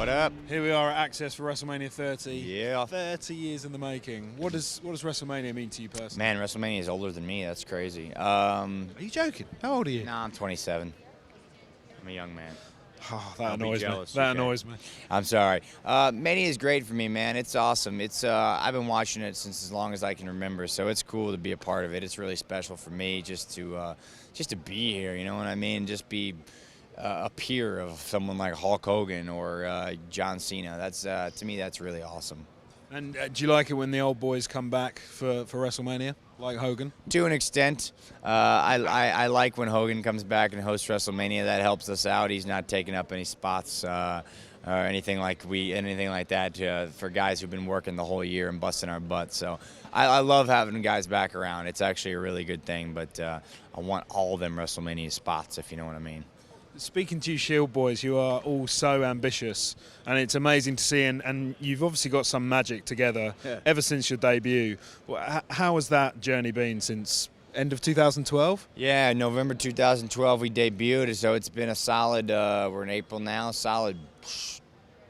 What up? Here we are at Access for WrestleMania 30. Yeah. 30 years in the making. What does WrestleMania mean to you personally? Man, WrestleMania is older than me. That's crazy. Are you joking? How old are you? Nah, I'm 27. I'm a young man. Oh, that Don't be annoys me. jealous, That okay? annoys me. I'm sorry. Mania is great for me, man. It's awesome. It's I've been watching it since as long as I can remember, so it's cool to be a part of it. It's really special for me just to be here. You know what I mean? Just be a peer of someone like Hulk Hogan or John Cena. That's to me, that's really awesome. And do you like it when the old boys come back for WrestleMania, like Hogan? To an extent, I like when Hogan comes back and hosts WrestleMania. That helps us out. He's not taking up any spots or anything like that for guys who've been working the whole year and busting our butts. So I love having guys back around. It's actually a really good thing. But I want all them WrestleMania spots, if you know what I mean. Speaking to you Shield boys, you are all so ambitious, and it's amazing to see, and you've obviously got some magic together ever since your debut. How has that journey been since end of 2012? Yeah, November 2012 we debuted, so it's been a solid, we're in April now, solid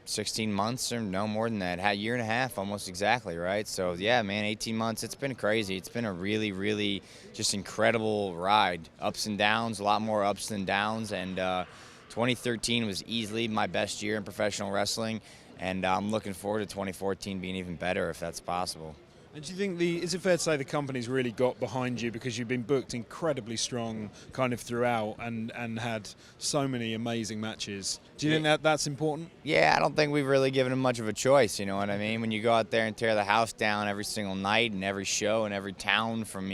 16 months or no more than that, a year and a half almost exactly, right? So yeah, man, 18 months, it's been crazy. It's been a really, really just incredible ride. Ups and downs, a lot more ups than downs, and 2013 was easily my best year in professional wrestling, and I'm looking forward to 2014 being even better if that's possible. And do you think is it fair to say the company's really got behind you because you've been booked incredibly strong kind of throughout and had so many amazing matches? Do you think that's important? Yeah, I don't think we've really given them much of a choice, you know what I mean? When you go out there and tear the house down every single night and every show and every town from,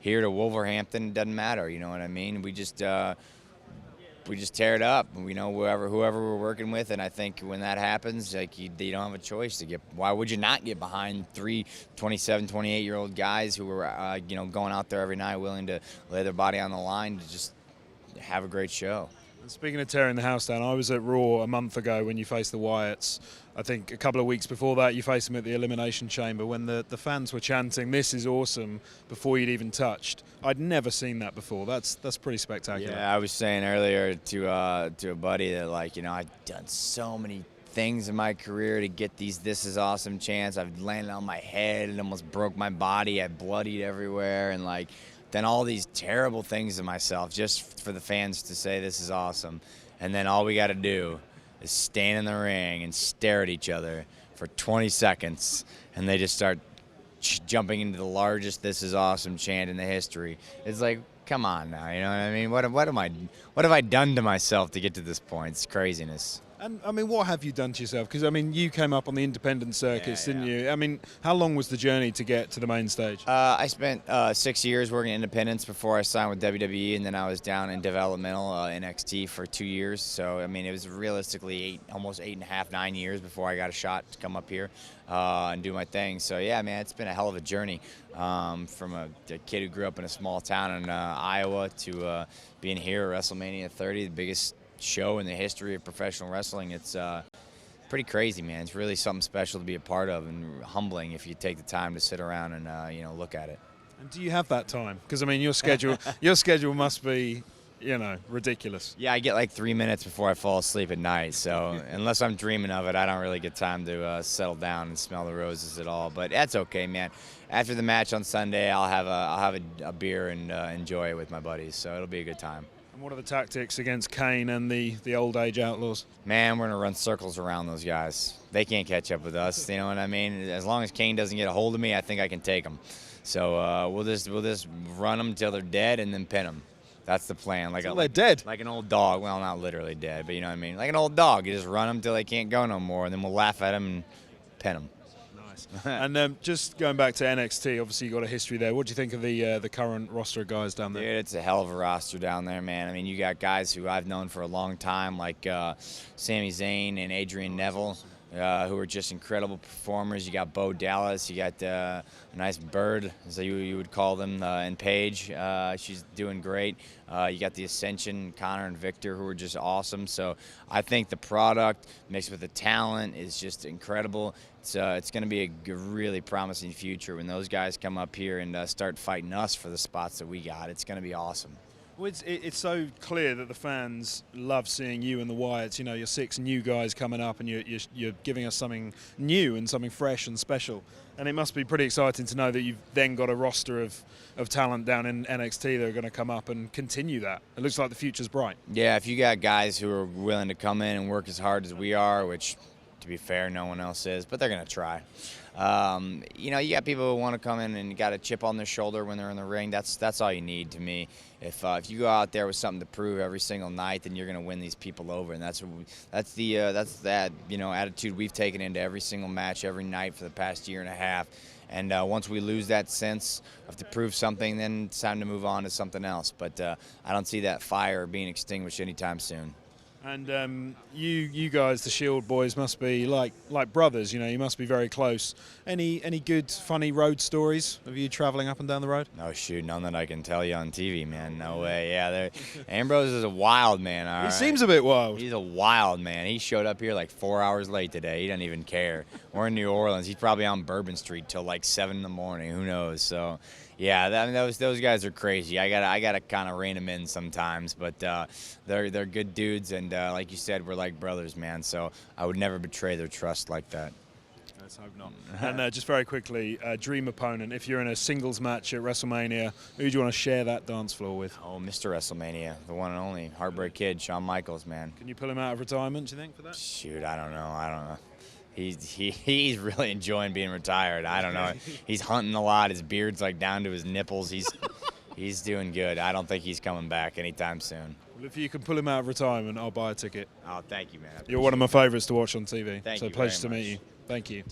here to Wolverhampton, it doesn't matter, you know what I mean? We just tear it up, whoever we're working with, and I think when that happens, like you don't have a choice to get. Why would you not get behind 3 27, 28-year-old guys who are going out there every night, willing to lay their body on the line to just have a great show? And speaking of tearing the house down, I was at Raw a month ago when you faced the Wyatts. I think a couple of weeks before that, you faced them at the Elimination Chamber when the fans were chanting, "This is awesome," before you'd even touched. I'd never seen that before. That's pretty spectacular. Yeah, I was saying earlier to a buddy that I've done so many things in my career to get these "This is awesome" chants. I've landed on my head and almost broke my body. I bloodied everywhere and done all these terrible things to myself just for the fans to say "This is awesome," and then all we got to do is stand in the ring and stare at each other for 20 seconds, and they just start jumping into the largest "This is awesome" chant in the history. It's like, come on now, you know what I mean? What have I done to myself to get to this point? It's craziness. And, what have you done to yourself? Because, you came up on the independent circuits, didn't you? How long was the journey to get to the main stage? I spent 6 years working independents before I signed with WWE, and then I was down in developmental NXT for 2 years. So, it was realistically almost 8.5, 9 years before I got a shot to come up here and do my thing. So, yeah, man, it's been a hell of a journey from a kid who grew up in a small town in Iowa to being here at WrestleMania 30, the biggest show in the history of professional wrestling. It's pretty crazy, man. It's really something special to be a part of and humbling if you take the time to sit around and look at it. And do you have that time? Because your schedule must be ridiculous. Yeah, I get like 3 minutes before I fall asleep at night. So unless I'm dreaming of it, I don't really get time to settle down and smell the roses at all. But that's okay, man. After the match on Sunday, I'll have a beer and enjoy it with my buddies. So it'll be a good time. And what are the tactics against Kane and the old age Outlaws? Man, we're going to run circles around those guys. They can't catch up with us, you know what I mean? As long as Kane doesn't get a hold of me, I think I can take them. So we'll just run them until they're dead and then pin them. That's the plan. They're dead? Like an old dog. Well, not literally dead, but you know what I mean? Like an old dog. You just run them until they can't go no more, and then we'll laugh at them and pin them. And just going back to NXT, obviously you got a history there. What do you think of the current roster of guys down there? Dude, it's a hell of a roster down there, man. You got guys who I've known for a long time, like Sami Zayn and Adrian Neville, who are just incredible performers. You got Bo Dallas, you got a nice bird, as you would call them, and Paige. She's doing great. You got the Ascension, Connor and Victor, who are just awesome. So I think the product mixed with the talent is just incredible. It's going to be a really promising future when those guys come up here and start fighting us for the spots that we got. It's going to be awesome. Well, it's so clear that the fans love seeing you and the Wyatts. You know, you're 6 new guys coming up, and you're giving us something new and something fresh and special. And it must be pretty exciting to know that you've then got a roster of talent down in NXT that are going to come up and continue that. It looks like the future's bright. Yeah, if you got guys who are willing to come in and work as hard as we are, which, to be fair, no one else is, but they're going to try. You know, you got people who want to come in and got a chip on their shoulder when they're in the ring. That's all you need to me. If you go out there with something to prove every single night, then you're going to win these people over, and that's that attitude we've taken into every single match, every night for the past year and a half. And once we lose that sense of to prove something, then it's time to move on to something else. But I don't see that fire being extinguished anytime soon. And you guys, the Shield boys, must be like brothers. You know, you must be very close. Any good, funny road stories of you traveling up and down the road? No, shoot, none that I can tell you on TV, man. No way. Yeah, Ambrose is a wild man. All right. Seems a bit wild. He's a wild man. He showed up here like 4 hours late today. He doesn't even care. We're in New Orleans. He's probably on Bourbon Street till like 7 in the morning. Who knows? So, yeah, those guys are crazy. I gotta kind of rein them in sometimes, but they're good dudes, and like you said, we're like brothers, man. So I would never betray their trust like that. Let's hope not. And just very quickly, dream opponent. If you're in a singles match at WrestleMania, who do you want to share that dance floor with? Oh, Mr. WrestleMania, the one and only Heartbreak Kid, Shawn Michaels, man. Can you pull him out of retirement, do you think, for that? Shoot, I don't know. He's really enjoying being retired. I don't know. He's hunting a lot. His beard's like down to his nipples. He's doing good. I don't think he's coming back anytime soon. Well, if you can pull him out of retirement, I'll buy a ticket. Oh, thank you, man. You're one of my favourites to watch on TV. Thank you. So pleasure to meet you. Thank you.